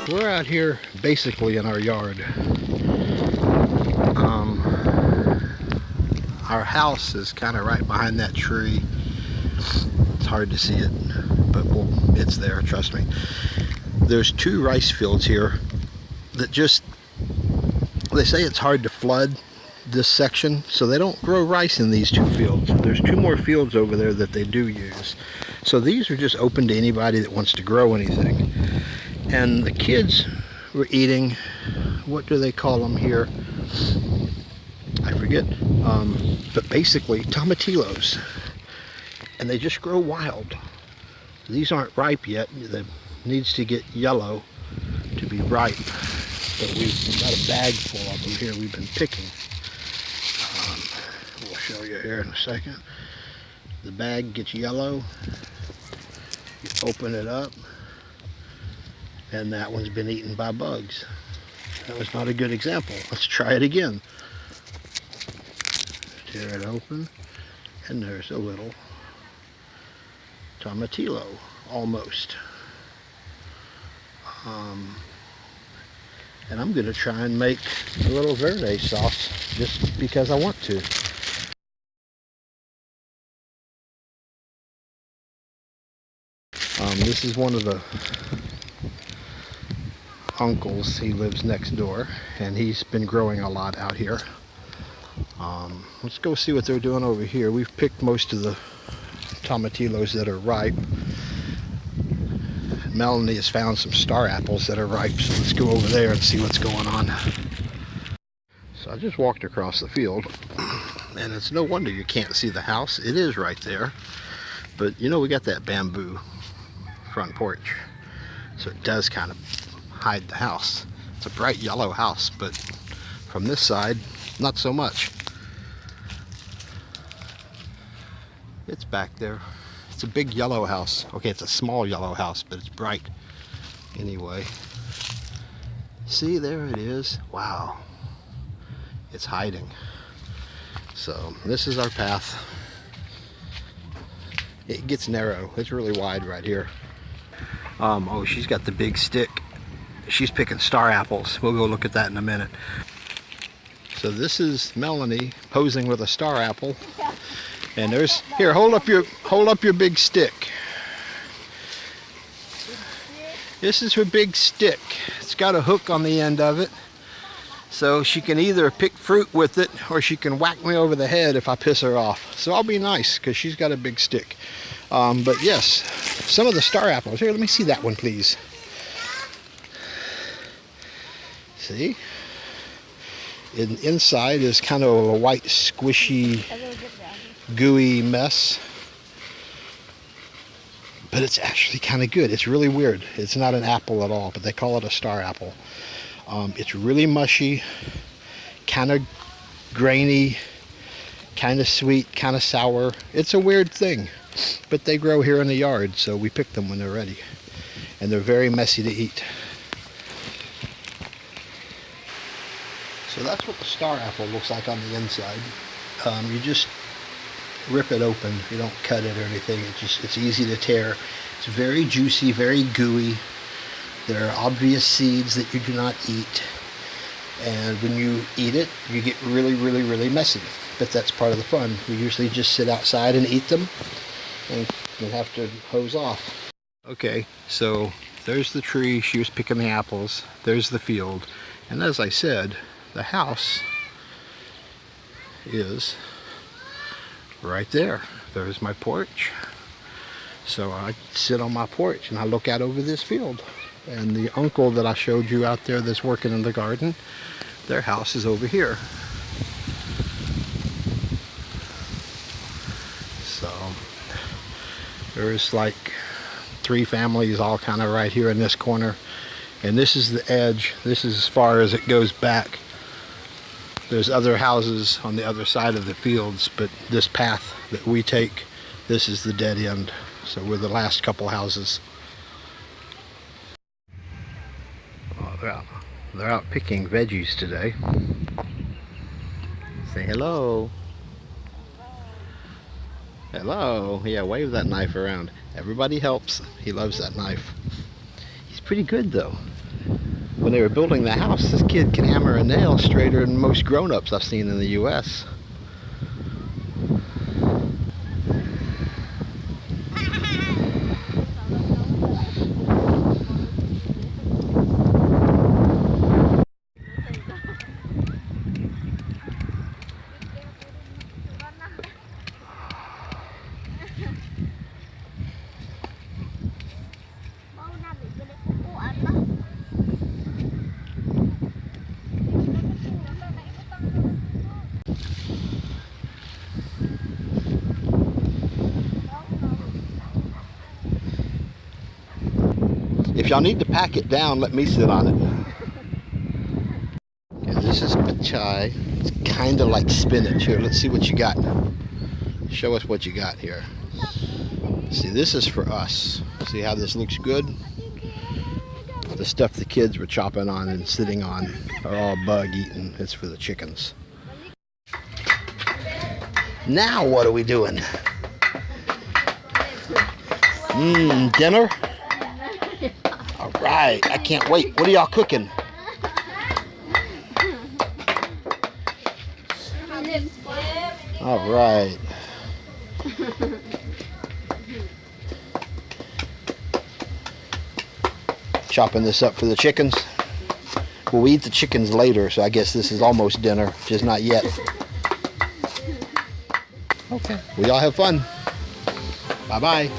We're out here basically in our yard. Our house is kind of right behind that tree. It's hard to see it, but it's there, trust me. There's 2 rice fields here that they say it's hard to flood this section, so they don't grow rice in these 2 fields. There's 2 more fields over there that they do use. So these are just open to anybody that wants to grow anything. And the kids were eating, what do they call them here? I forget, but basically tomatillos, and they just grow wild. These aren't ripe yet. They needs to get yellow to be ripe, but we've got a bag full of them here we've been picking. We'll show you here in a second. The bag gets yellow, you open it up, and that one's been eaten by bugs. That was not a good example. Let's try it again. Tear it open, and there's a little tomatillo, almost. And I'm going to try and make a little verde sauce just because I want to. This is one of the uncles. He lives next door, and he's been growing a lot out here. Let's go see what they're doing over here. We've picked most of the tomatillos that are ripe. Melanie has found some star apples that are ripe, so let's go over there and see what's going on. So I just walked across the field, and it's no wonder you can't see the house. It is right there, but you know, we got that bamboo front porch, so it does kind of hide the house. It's a bright yellow house, but from this side, not so much. It's back there. It's a big yellow house. Okay, it's a small yellow house, but it's bright. Anyway, see, there it is. Wow, it's hiding. So this is our path. It gets narrow. It's really wide right here. Oh, she's got the big stick. She's picking star apples. We'll go look at that in a minute. So this is Melanie posing with a star apple. And there's, here, hold up your big stick. This is her big stick. It's got a hook on the end of it. So she can either pick fruit with it, or she can whack me over the head if I piss her off. So I'll be nice, because she's got a big stick. But yes, some of the star apples. Here, let me see that one, please. See? Inside is kind of a white, squishy, gooey mess. But it's actually kind of good. It's really weird. It's not an apple at all, but they call it a star apple. It's really mushy, kind of grainy, kind of sweet, kind of sour. It's a weird thing, but they grow here in the yard, so we pick them when they're ready. And they're very messy to eat. So that's what the star apple looks like on the inside. You just rip it open. You don't cut it or anything. It's easy to tear. It's very juicy, very gooey. There are obvious seeds that you do not eat. And when you eat it, you get really, really, really messy. But that's part of the fun. We usually just sit outside and eat them, and you have to hose off. Okay, so there's the tree. She was picking the apples. There's the field. And as I said, the house is right there. There's my porch. So I sit on my porch and I look out over this field. And the uncle that I showed you out there that's working in the garden, their house is over here. So there's like 3 families all kind of right here in this corner. And this is the edge. This is as far as it goes back. There's other houses on the other side of the fields, but this path that we take, this is the dead end. So we're the last couple houses. Oh, they're out picking veggies today. Say hello. Hello. Yeah, wave that knife around. Everybody helps. He loves that knife. He's pretty good though. when they were building the house, this kid can hammer a nail straighter than most grown-ups I've seen in the U.S. If y'all need to pack it down, let me sit on it. Okay, this is pechay. It's kind of like spinach. Here, let's see what you got. Show us what you got here. See, this is for us. See how this looks good? The stuff the kids were chopping on and sitting on are all bug eaten. It's for the chickens. Now what are we doing? Dinner? All right, I can't wait. What are y'all cooking? All right. Chopping this up for the chickens. Well, we eat the chickens later, so I guess this is almost dinner, just not yet. Okay. We all have fun. Bye-bye.